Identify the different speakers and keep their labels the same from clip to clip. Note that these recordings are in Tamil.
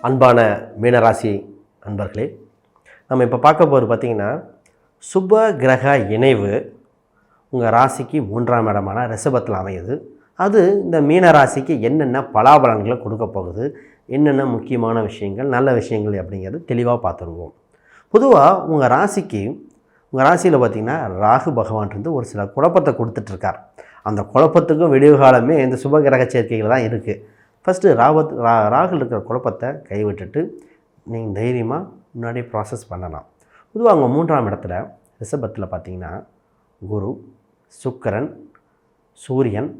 Speaker 1: அன்பான மீனராசி அன்பர்களே, நம்ம இப்போ பார்க்க போகிறது பார்த்திங்கன்னா, சுப கிரக இணைவு உங்கள் ராசிக்கு 3ஆம் இடமான ரிஷபத்தில் அமையுது. அது இந்த மீனராசிக்கு என்னென்ன பலாபலன்களை கொடுக்க போகுது, என்னென்ன முக்கியமான விஷயங்கள், நல்ல விஷயங்கள் அப்படிங்கிறது தெளிவாக பார்த்துருவோம். பொதுவாக உங்கள் ராசியில் பார்த்திங்கன்னா ராகு பகவான் இருந்து ஒரு சில குழப்பத்தை கொடுத்துட்ருக்கார். அந்த குழப்பத்துக்கும் விடிவு காலமே இந்த சுப கிரக சேர்க்கைகள் தான் இருக்குது. ஃபஸ்ட்டு ராகுல் இருக்கிற குழப்பத்தை கைவிட்டுட்டு நீங்கள் தைரியமாக முன்னாடி ப்ராசஸ் பண்ணலாம். பொதுவாக அவங்க 3ஆம் இடத்துல ரிஷபத்தில் பார்த்திங்கன்னா குரு, சுக்கிரன், சூரியன்,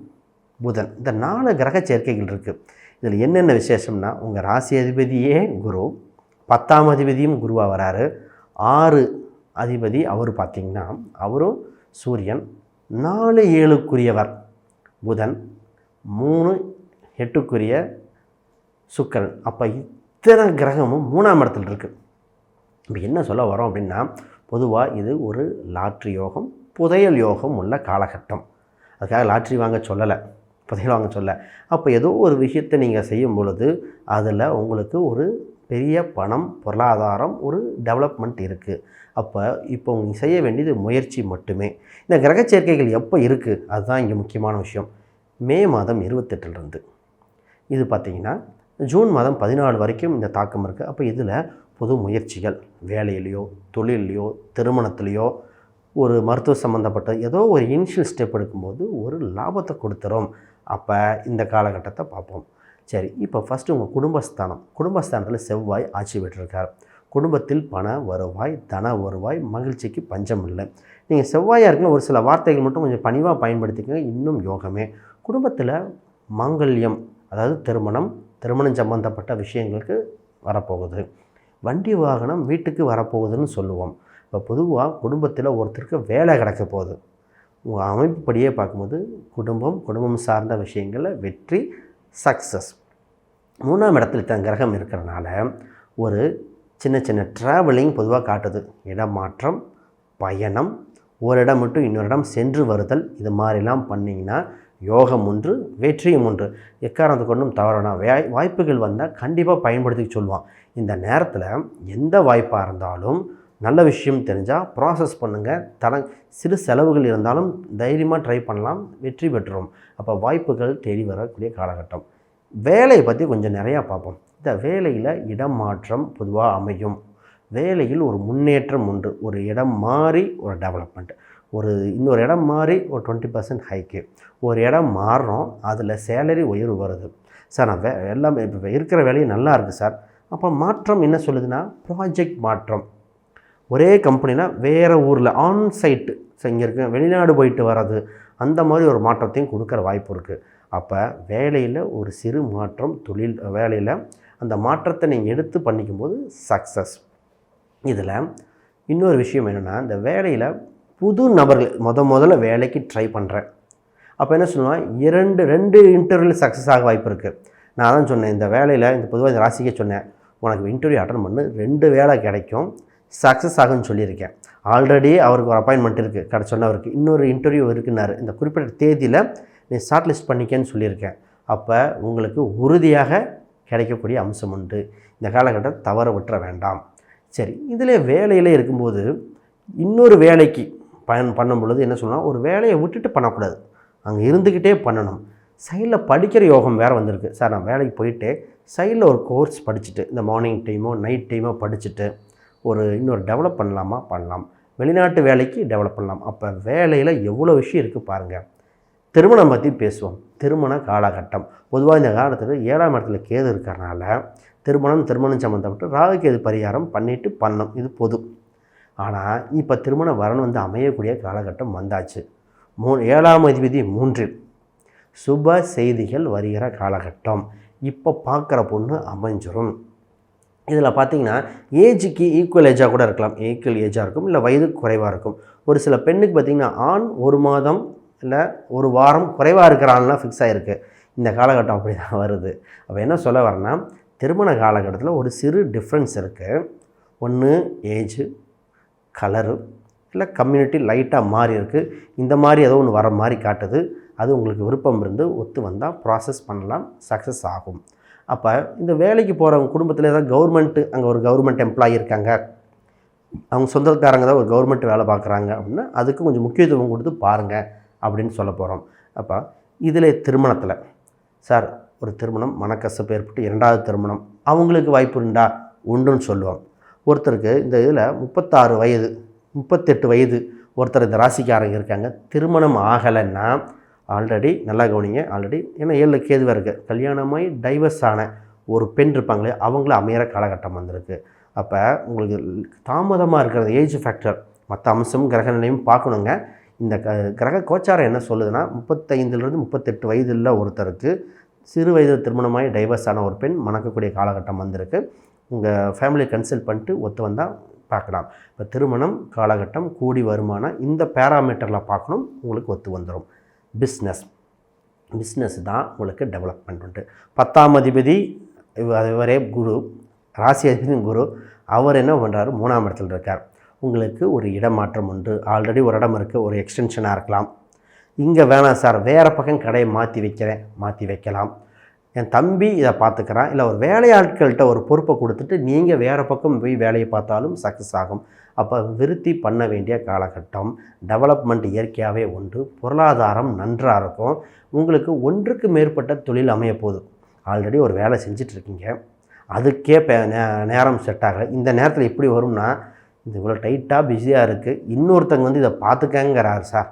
Speaker 1: புதன், இந்த 4 கிரக சேர்க்கைகள் இருக்குது. இதில் என்னென்ன விசேஷம்னா, உங்கள் ராசி அதிபதியே குரு, 10ஆம் அதிபதியும் குருவாக வராரு, 6 அதிபதி அவர் பார்த்திங்கன்னா அவரும் சூரியன், 4 7க்குரியவர் புதன், 3 8க்குரிய சுக்கிரன். அப்போ இத்தனை கிரகமும் 3ஆம் இடத்துல இருக்குது. இப்போ என்ன சொல்ல வரோம் அப்படின்னா, பொதுவாக இது ஒரு லாட்ரி யோகம், புதையல் யோகம் உள்ள காலகட்டம். அதுக்காக லாட்ரி வாங்க சொல்லலை, புதையல் வாங்க சொல்ல. அப்போ ஏதோ ஒரு விஷயத்தை நீங்கள் செய்யும் பொழுது அதில் உங்களுக்கு ஒரு பெரிய பணம், பொருளாதாரம், ஒரு டெவலப்மெண்ட் இருக்குது. அப்போ இப்போ நீங்கள் செய்ய வேண்டியது முயற்சி மட்டுமே. இந்த கிரக சேர்க்கைகள் எப்போ இருக்குது அதுதான் இங்கே முக்கியமான விஷயம். மே மாதம் 28 இது பார்த்திங்கன்னா ஜூன் மாதம் 14 வரைக்கும் இந்த தாக்கம் இருக்குது. அப்போ இதில் புது முயற்சிகள், வேலையிலையோ தொழிலையோ திருமணத்துலேயோ ஒரு மருத்துவ சம்மந்தப்பட்ட ஏதோ ஒரு இனிஷியல் ஸ்டெப் எடுக்கும்போது ஒரு லாபத்தை கொடுத்துரும். அப்போ இந்த காலகட்டத்தை பார்ப்போம். சரி, இப்போ ஃபஸ்ட்டு உங்கள் குடும்பஸ்தானத்தில் செவ்வாய் ஆட்சி பெற்றிருக்கார். குடும்பத்தில் பண வருவாய், தன வருவாய், மகிழ்ச்சிக்கு பஞ்சம் இல்லை. நீங்கள் செவ்வாயாக இருக்குன்னு ஒரு சில வார்த்தைகள் மட்டும் கொஞ்சம் பணிவாக பயன்படுத்திக்கங்க, இன்னும் யோகமே. குடும்பத்தில் மாங்கல்யம், அதாவது திருமணம் சம்பந்தப்பட்ட விஷயங்களுக்கு வரப்போகுது. வண்டி வாகனம் வீட்டுக்கு வரப்போகுதுன்னு சொல்லுவோம். இப்போ பொதுவாக குடும்பத்தில் ஒருத்தருக்கு வேலை கிடைக்க போகுது. உங்கள் அமைப்புப்படியே பார்க்கும்போது குடும்பம் சார்ந்த விஷயங்களில் வெற்றி, சக்ஸஸ். 3ஆம் இடத்துல தன் கிரகம் இருக்கிறனால ஒரு சின்ன ட்ராவலிங் பொதுவாக காட்டுது. இடமாற்றம், பயணம், ஒரு இடம் விட்டு இன்னொரு இடம் சென்று வருதல், இது மாதிரிலாம் பண்ணிங்கன்னா யோகம் ஒன்று, வெற்றியும் ஒன்று. எக்காரணத்தை கொண்டும் தவறான வாய்ப்புகள் வந்தால் கண்டிப்பாக பயன்படுத்தி சொல்லுவான். இந்த நேரத்தில் எந்த வாய்ப்பாக இருந்தாலும் நல்ல விஷயம் தெரிஞ்சால் ப்ராசஸ் பண்ணுங்கள். சிறு செலவுகள் இருந்தாலும் தைரியமாக ட்ரை பண்ணலாம், வெற்றி பெற்றுரும். அப்போ வாய்ப்புகள் தேடி வரக்கூடிய காலகட்டம். வேலையை பற்றி கொஞ்சம் நிறையா பார்ப்போம். இந்த வேலையில் இடம் மாற்றம் பொதுவாக அமையும். வேலையில் ஒரு முன்னேற்றம் உண்டு. ஒரு இடம் மாறி ஒரு டெவலப்மெண்ட், இன்னொரு இடம் மாறி ஒரு 20% ஹைக்கு, ஒரு இடம் மாறுறோம், அதில் சேலரி உயர்வு வருது. சார் நான் எல்லாமே இப்போ இருக்கிற வேலையும் நல்லா இருக்குது சார். அப்போ மாற்றம் என்ன சொல்லுதுன்னா, ப்ராஜெக்ட் மாற்றம். ஒரே கம்பெனியில் வேறு ஊரில் ஆன்சைட்டு, இங்கே இருக்க வெளிநாடு போயிட்டு வர்றது, அந்த மாதிரி ஒரு மாற்றத்தையும் கொடுக்குற வாய்ப்பு இருக்குது. அப்போ வேலையில் ஒரு சிறு மாற்றம், வேலையில் அந்த மாற்றத்தை நீங்கள் எடுத்து பண்ணிக்கும்போது சக்ஸஸ். இதில் இன்னொரு விஷயம் என்னென்னா, இந்த வேலையில் புது நபர்கள் முதல்ல வேலைக்கு ட்ரை பண்ணுறேன். அப்போ என்ன சொல்லுவேன், 2 இன்டர்வியூவில் சக்ஸஸ் ஆக வாய்ப்பு இருக்குது. நான் தான் சொன்னேன், இந்த வேலையில் பொதுவாக இந்த ராசிக்கே சொன்னேன், உனக்கு இன்டர்வியூ அட்டன் பண்ணு, 2 வேலை கிடைக்கும், சக்ஸஸ் ஆகுன்னு சொல்லியிருக்கேன். ஆல்ரெடி அவருக்கு ஒரு அப்பாயின்மெண்ட் இருக்குது, சொன்னவருக்கு இன்னொரு இன்டர்வியூ இருக்குன்னாரு. இந்த குறிப்பிட்ட தேதியில் நீ ஷார்ட் லிஸ்ட் பண்ணிக்கன்னு சொல்லியிருக்கேன். அப்போ உங்களுக்கு உறுதியாக கிடைக்கக்கூடிய அம்சம் உண்டு. இந்த காலகட்டத்தை தவற விட்டுற வேண்டாம். சரி, இதில் வேலையில் இருக்கும்போது இன்னொரு வேலைக்கு பண்ணும் பொழுது என்ன சொல்லலாம், ஒரு வேலையை விட்டுட்டு பண்ணக்கூடாது, அங்கே இருந்துக்கிட்டே பண்ணணும். சைடில் படிக்கிற யோகம் வேறு வந்திருக்கு. சார் நான் வேலைக்கு போயிட்டு சைடில் ஒரு கோர்ஸ் படிச்சுட்டு, இந்த மார்னிங் டைமோ நைட் டைமோ படிச்சுட்டு இன்னொரு டெவலப் பண்ணலாம். வெளிநாட்டு வேலைக்கு டெவலப் பண்ணலாம். அப்போ வேலையில் எவ்வளோ விஷயம் இருக்குது பாருங்கள். திருமணம் பற்றி பேசுவோம். திருமண காலகட்டம் பொதுவாக இந்த காலத்தில் 7ஆம் இடத்துல கேது இருக்கிறனால திருமணம் சம்மந்தப்பட்டு ராகு கேது பரிகாரம் பண்ணிவிட்டு பண்ணணும், இது பொது. ஆனால் இப்போ திருமண வரன் அமையக்கூடிய காலகட்டம் வந்தாச்சு. 7ஆம் அதிபதி 3இல் சுப செய்திகள் வருகிற காலகட்டம். இப்போ பார்க்குற பொண்ணு அமைஞ்சிரும். இதில் பார்த்திங்கன்னா ஏஜுக்கு ஈக்குவல் ஏஜாக கூட இருக்கலாம், ஈக்குவல் ஏஜாக இருக்கும், இல்லை வயது குறைவாக இருக்கும். ஒரு சில பெண்ணுக்கு பார்த்திங்கன்னா ஆண் 1 மாதம் இல்லை 1 வாரம் குறைவாக இருக்கிற ஆண்லாம் ஃபிக்ஸ் ஆகிருக்கு. இந்த காலகட்டம் அப்படி தான் வருது. அப்போ என்ன சொல்ல வரேன்னா, திருமண காலகட்டத்தில் ஒரு சிறு டிஃப்ரென்ஸ் இருக்குது. ஒன்று ஏஜு, கலரு, இல்லை கம்யூனிட்டி லைட்டாக மாறி இருக்குது. இந்த மாதிரி ஏதோ ஒன்று வர மாதிரி காட்டுது. அது உங்களுக்கு விருப்பம் இருந்து ஒத்து வந்தால் ப்ராசஸ் பண்ணலாம், சக்ஸஸ் ஆகும். அப்போ இந்த வேலைக்கு போகிறவங்க குடும்பத்தில் ஏதாவது கவர்மெண்ட்டு அங்கே ஒரு கவர்மெண்ட் எம்ப்ளாயி இருக்காங்க, அவங்க சொந்தக்காரங்க தான் ஒரு கவர்மெண்ட் வேலை பார்க்குறாங்க அப்படின்னா அதுக்கு கொஞ்சம் முக்கியத்துவம் கொடுத்து பாருங்கள் அப்படின்னு சொல்ல போகிறோம். அப்போ இதில் திருமணத்தில் சார் ஒரு திருமணம் மனக்கசப்பு ஏற்பட்டு 2வது திருமணம் அவங்களுக்கு வாய்ப்பு உண்டா? உண்டுன்னு சொல்லுவோம். ஒருத்தருக்கு இந்த இதில் 36 வயது 38 வயது ஒருத்தர் இந்த ராசிக்காரங்க இருக்காங்க, திருமணம் ஆகலைன்னா ஆல்ரெடி நல்லா கவனிங்க, ஆல்ரெடி ஏன்னா 7 கேதுவாக இருக்குது, கல்யாணமாகி டைவர்ஸ் ஆன ஒரு பெண் இருப்பாங்களே அவங்கள அமையிற காலகட்டம் வந்திருக்கு. அப்போ உங்களுக்கு தாமதமாக இருக்கிற ஏஜ் ஃபேக்டர் மற்ற அம்சமும் கிரக நிலையும் பார்க்கணுங்க. இந்த கிரக கோச்சாரம் என்ன சொல்லுதுன்னா 35லேருந்து 38 வயதில் ஒருத்தருக்கு சிறு வயதில் திருமணமாகி டைவர்ஸ் ஆன ஒரு பெண் மணக்கக்கூடிய காலகட்டம் வந்திருக்கு. உங்கள் ஃபேமிலி கன்சல்ட் பண்ணிட்டு ஒத்து வந்தால் பார்க்கலாம். இப்போ திருமணம் காலகட்டம் கூடி வருமானம் இந்த பேராமீட்டரில் பார்க்கணும், உங்களுக்கு ஒத்து வந்துடும். பிஸ்னஸ் தான் உங்களுக்கு டெவலப்மெண்ட் உண்டு. 10ஆம் அதிபதி அதுவரே குரு, ராசி அதிபதி குரு, அவர் என்ன பண்ணுறாரு 3ஆம் இடத்துல இருக்கார். உங்களுக்கு ஒரு இடமாற்றம் உண்டு. ஆல்ரெடி ஒரு இடம் இருக்குது, ஒரு எக்ஸ்டென்ஷனாக இருக்கலாம். இங்கே வேணாம் சார், வேறு பக்கம் கடையை மாற்றி வைக்கலாம். என் தம்பி இதை பார்த்துக்கிறான், இல்லை ஒரு வேலையாட்கள்கிட்ட ஒரு பொறுப்பை கொடுத்துட்டு நீங்கள் வேறு பக்கம் போய் வேலையை பார்த்தாலும் சக்ஸஸ் ஆகும். அப்போ விருத்தி பண்ண வேண்டிய காலகட்டம். டெவலப்மெண்ட் இயற்கையாகவே உண்டு. பொருளாதாரம் நன்றாக இருக்கும். உங்களுக்கு ஒன்றுக்கு மேற்பட்ட தொழில் அமைய போகுது. ஆல்ரெடி ஒரு வேலை செஞ்சிட்ருக்கீங்க, அதுக்கே நேரம் செட் ஆகலை. இந்த நேரத்தில் எப்படி வரும்னா, இது இவ்வளோ டைட்டாக பிஸியாக இருக்குது, இன்னொருத்தங்க வந்து இதை பார்த்துக்கங்கிறாரு சார்,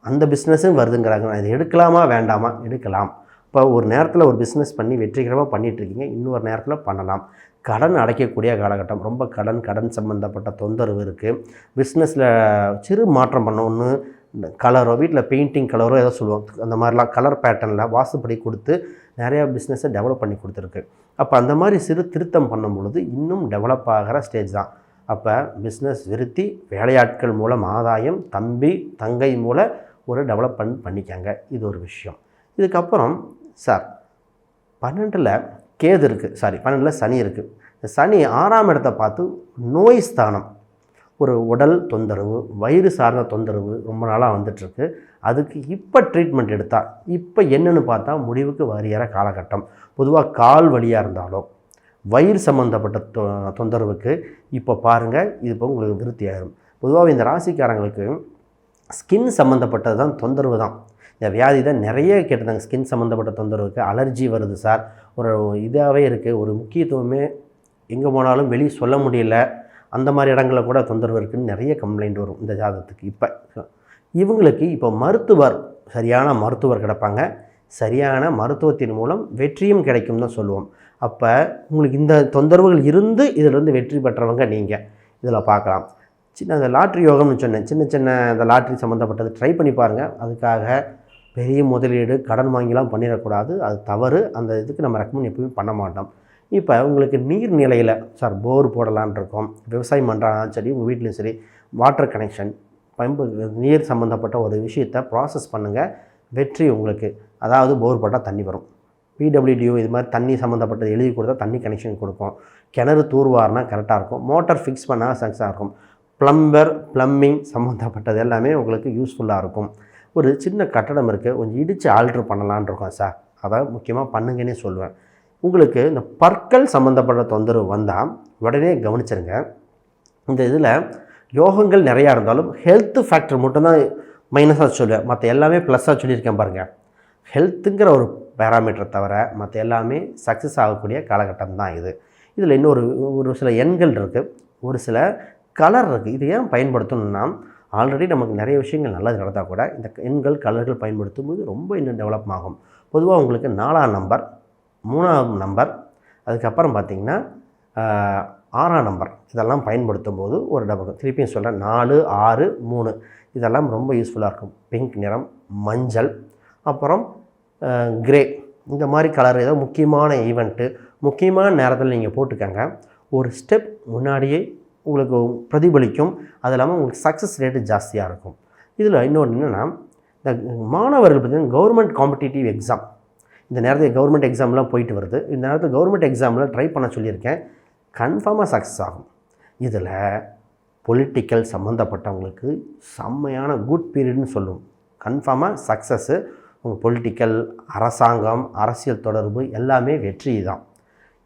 Speaker 1: அந்த பிஸ்னஸும் வருதுங்கிறாங்க. நான் இதை எடுக்கலாமா வேண்டாமா? எடுக்கலாம். இப்போ ஒரு நேரத்தில் ஒரு பிஸ்னஸ் பண்ணி வெற்றிகரமாக பண்ணிகிட்ருக்கீங்க, இன்னொரு நேரத்தில் பண்ணலாம். கடன் அடைக்கக்கூடிய காலகட்டம். ரொம்ப கடன் சம்மந்தப்பட்ட தொந்தரவு இருக்குது. பிஸ்னஸில் சிறு மாற்றம் பண்ண ஒன்று, கலரோ வீட்டில் பெயிண்டிங் கலரோ ஏதோ சொல்லுவோம், அந்த மாதிரிலாம் கலர் பேட்டர்னில் வாசுப்படி கொடுத்து நிறையா பிஸ்னஸை டெவலப் பண்ணி கொடுத்துருக்கு. அப்போ அந்த மாதிரி சிறு திருத்தம் பண்ணும் பொழுது இன்னும் டெவலப் ஆகிற ஸ்டேஜ் தான். அப்போ பிஸ்னஸ் விருத்தி, வேலையாட்கள் மூலம் ஆதாயம், தம்பி தங்கை மூலம் ஒரு டெவலப்மெண்ட் பண்ணிக்காங்க. இது ஒரு விஷயம். இதுக்கப்புறம் சார் 12ல் கேது இருக்குது, 12ல் சனி இருக்குது. இந்த சனி 6ஆம் இடத்தை பார்த்து நோய் ஸ்தானம், ஒரு உடல் தொந்தரவு, வயிறு சார்ந்த தொந்தரவு ரொம்ப நாளாக வந்துட்டுருக்கு. அதுக்கு இப்போ ட்ரீட்மெண்ட் எடுத்தால் இப்போ என்னென்னு பார்த்தா முடிவுக்கு வருகிற காலகட்டம். பொதுவாக கால் வலியாக இருந்தாலோ வயிறு சம்மந்தப்பட்ட தொந்தரவுக்கு இப்போ பாருங்கள், இது இப்போ உங்களுக்கு விருத்தி ஆகிடும். பொதுவாக இந்த ராசிக்காரங்களுக்கு ஸ்கின் சம்மந்தப்பட்டது தான் தொந்தரவு தான். இந்த வியாதி தான் நிறைய கேட்டிருந்தாங்க. ஸ்கின் சம்மந்தப்பட்ட தொந்தரவுக்கு அலர்ஜி வருது சார், ஒரு இதாகவே இருக்குது, ஒரு முக்கியத்துவமே எங்கே போனாலும் வெளியே சொல்ல முடியல, அந்த மாதிரி இடங்களில் கூட தொந்தரவு இருக்குதுன்னு நிறைய கம்ப்ளைண்ட் வரும் இந்த ஜாதகத்துக்கு. இப்போ இவங்களுக்கு இப்போ சரியான மருத்துவர் கிடப்பாங்க, சரியான மருத்துவத்தின் மூலம் வெற்றியும் கிடைக்கும் தான் சொல்லுவோம். அப்போ உங்களுக்கு இந்த தொந்தரவுகள் இருந்து இதிலிருந்து வெற்றி பெற்றவங்க நீங்கள் இதில் பார்க்கலாம். அந்த லாட்ரி யோகம்னு சொன்னேன், சின்ன அந்த லாட்ரி சம்மந்தப்பட்டது ட்ரை பண்ணி பாருங்கள். அதுக்காக பெரிய முதலீடு கடன் வாங்கிலாம் பண்ணிடக்கூடாது, அது தவறு. அந்த இதுக்கு நம்ம ரெக்கமெண்ட் எப்பவுமே பண்ண மாட்டோம். இப்போ உங்களுக்கு நீர்நிலையில் சார் போர் போடலான் இருக்கோம், விவசாயம் பண்ணுறாலும் சரி, உங்கள் வீட்லேயும் சரி, வாட்டர் கனெக்ஷன் பம்பு நீர் சம்மந்தப்பட்ட ஒரு விஷயத்தை ப்ராசஸ் பண்ணுங்கள், வெற்றி உங்களுக்கு. அதாவது போர் போட்டால் தண்ணி வரும், பிடபிள்யூடிஓ இது மாதிரி தண்ணி சம்மந்தப்பட்டது எழுதி கொடுத்தா தண்ணி கனெக்ஷன் கொடுக்கும், கிணறு தூர்வாரினா கரெக்டாக இருக்கும், மோட்டார் ஃபிக்ஸ் பண்ணால் சக்ஸஸாக இருக்கும், ப்ளம்பிங் சம்மந்தப்பட்டது எல்லாமே உங்களுக்கு யூஸ்ஃபுல்லாக இருக்கும். ஒரு சின்ன கட்டடம் இருக்குது, கொஞ்சம் இடித்து ஆல்ட்ரு பண்ணலான் இருக்கோம் சார், அதான் முக்கியமாக பண்ணுங்கன்னே சொல்லுவேன். உங்களுக்கு இந்த பற்கள் சம்மந்தப்பட்ட தொந்தரவு வந்தால் உடனே கவனிச்சிருங்க. இந்த இதில் யோகங்கள் நிறையா இருந்தாலும் ஹெல்த் ஃபேக்டர் மட்டும்தான் மைனஸாக சொல்லுவேன், மற்ற எல்லாமே ப்ளஸ்ஸாக சொல்லியிருக்கேன் பாருங்கள். ஹெல்த்துங்கிற ஒரு பேராமீட்டர் தவிர மற்ற எல்லாமே சக்ஸஸ் ஆகக்கூடிய காலகட்டம் தான் இது. இதில் ஒரு சில எண்கள் இருக்குது, ஒரு சில கலர் இருக்குது. இது ஏன் பயன்படுத்தணும்னா, ஆல்ரெடி நமக்கு நிறைய விஷயங்கள் நல்லது நடந்தால் கூட இந்த எண்கள் கலர்கள் பயன்படுத்தும் போது ரொம்ப இன்னும் டெவலப் ஆகும். பொதுவாக உங்களுக்கு 4ஆம் நம்பர், 3ஆம் நம்பர், அதுக்கப்புறம் பார்த்திங்கன்னா 6ஆம் நம்பர் இதெல்லாம் பயன்படுத்தும் போது ஒரு டபுள், திருப்பியும் சொல்கிறேன், 4, 6, 3 இதெல்லாம் ரொம்ப யூஸ்ஃபுல்லாக இருக்கும். பிங்க் நிறம், மஞ்சள், அப்புறம் கிரே, இந்த மாதிரி கலர் ஏதோ முக்கியமான ஈவெண்ட்டு முக்கியமான நேரத்தில் நீங்கள் போட்டுக்கங்க, ஒரு ஸ்டெப் முன்னாடியே உங்களுக்கு பிரதிபலிக்கும். அது இல்லாமல் உங்களுக்கு சக்ஸஸ் ரேட்டு ஜாஸ்தியாக இருக்கும். இதில் இன்னொன்று என்னென்னா, இந்த மாணவர்கள் பார்த்திங்கன்னா கவர்மெண்ட் காம்படிட்டிவ் எக்ஸாம், இந்த நேரத்தில் கவர்மெண்ட் எக்ஸாம்லாம் போயிட்டு வருது, இந்த நேரத்தில் கவர்மெண்ட் எக்ஸாமில் ட்ரை பண்ண சொல்லியிருக்கேன், கன்ஃபார்மாக சக்ஸஸ் ஆகும். இதில் பொலிட்டிக்கல் சம்மந்தப்பட்டவங்களுக்கு செம்மையான குட் பீரியட்னு சொல்லுவோம். கன்ஃபார்மாக சக்ஸஸ்ஸு உங்கள் பொலிட்டிக்கல், அரசாங்கம், அரசியல் தொடர்பு எல்லாமே வெற்றி தான்.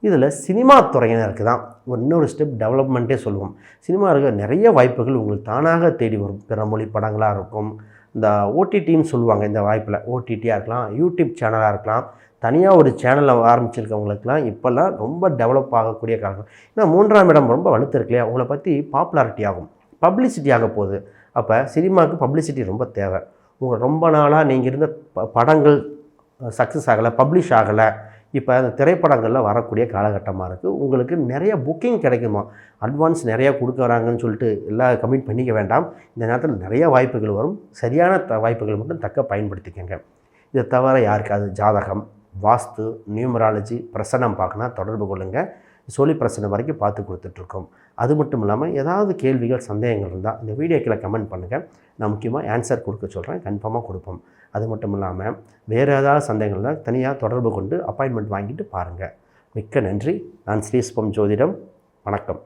Speaker 1: இதில் சினிமா துறையினருக்கு தான் ஒரு இன்னொரு ஸ்டெப் டெவலப்மெண்ட்டே சொல்லுவோம். சினிமாவுக்கு நிறைய வாய்ப்புகள் உங்களுக்கு தானாக தேடி வரும். பிற மொழி படங்களாக இருக்கும், இந்த ஓடிடின்னு சொல்லுவாங்க, இந்த வாய்ப்பில் ஓடிடியாக இருக்கலாம், யூடியூப் சேனலாக இருக்கலாம், தனியாக ஒரு சேனலை ஆரம்பிச்சிருக்கவங்களுக்குலாம் இப்போல்லாம் ரொம்ப டெவலப் ஆகக்கூடிய காலம். ஏன்னா 3ஆம் இடம் ரொம்ப வலுத்திருக்கு இல்லையா, உங்களை பற்றி பாப்புலாரிட்டி ஆகும், பப்ளிசிட்டி ஆக போகுது. அப்போ சினிமாவுக்கு பப்ளிசிட்டி ரொம்ப தேவை. உங்கள் ரொம்ப நாளாக நீங்கள் இருந்த படங்கள் சக்ஸஸ் ஆகலை, பப்ளிஷ் ஆகலை, இப்போ அந்த திரைப்படங்களில் வரக்கூடிய காலகட்டமாக இருக்குது. உங்களுக்கு நிறைய புக்கிங் கிடைக்குமா, அட்வான்ஸ் நிறையா கொடுக்குறாங்கன்னு சொல்லிட்டு எல்லாம் கமிட் பண்ணிக்க வேண்டாம். இந்த நேரத்தில் நிறைய வாய்ப்புகள் வரும். சரியான வாய்ப்புகள் மட்டும் தக்க பயன்படுத்திக்கங்க. இதை தவிர யாருக்காவது ஜாதகம், வாஸ்து, நியூமராலஜி, பிரசனம் பார்க்கணும் தொடர்பு கொள்ளுங்கள். சொல்லி பிரச்சனை வரைக்கும் பார்த்து கொடுத்துட்ருக்கோம். அது மட்டும் இல்லாமல் ஏதாவது கேள்விகள், சந்தேகங்கள் இருந்தால் இந்த வீடியோக்களை கமெண்ட் பண்ணுங்கள். நான் முக்கியமாக ஆன்சர் கொடுக்க சொல்கிறேன், கன்ஃபார்மாக கொடுப்போம். அது மட்டும் இல்லாமல் வேறு ஏதாவது சந்தேகங்கள் இருந்தால் தனியாக தொடர்பு கொண்டு அப்பாயின்மெண்ட் வாங்கிட்டு பாருங்கள். மிக்க நன்றி. நான் ஸ்ரீஸ்பம் ஜோதிடம். வணக்கம்.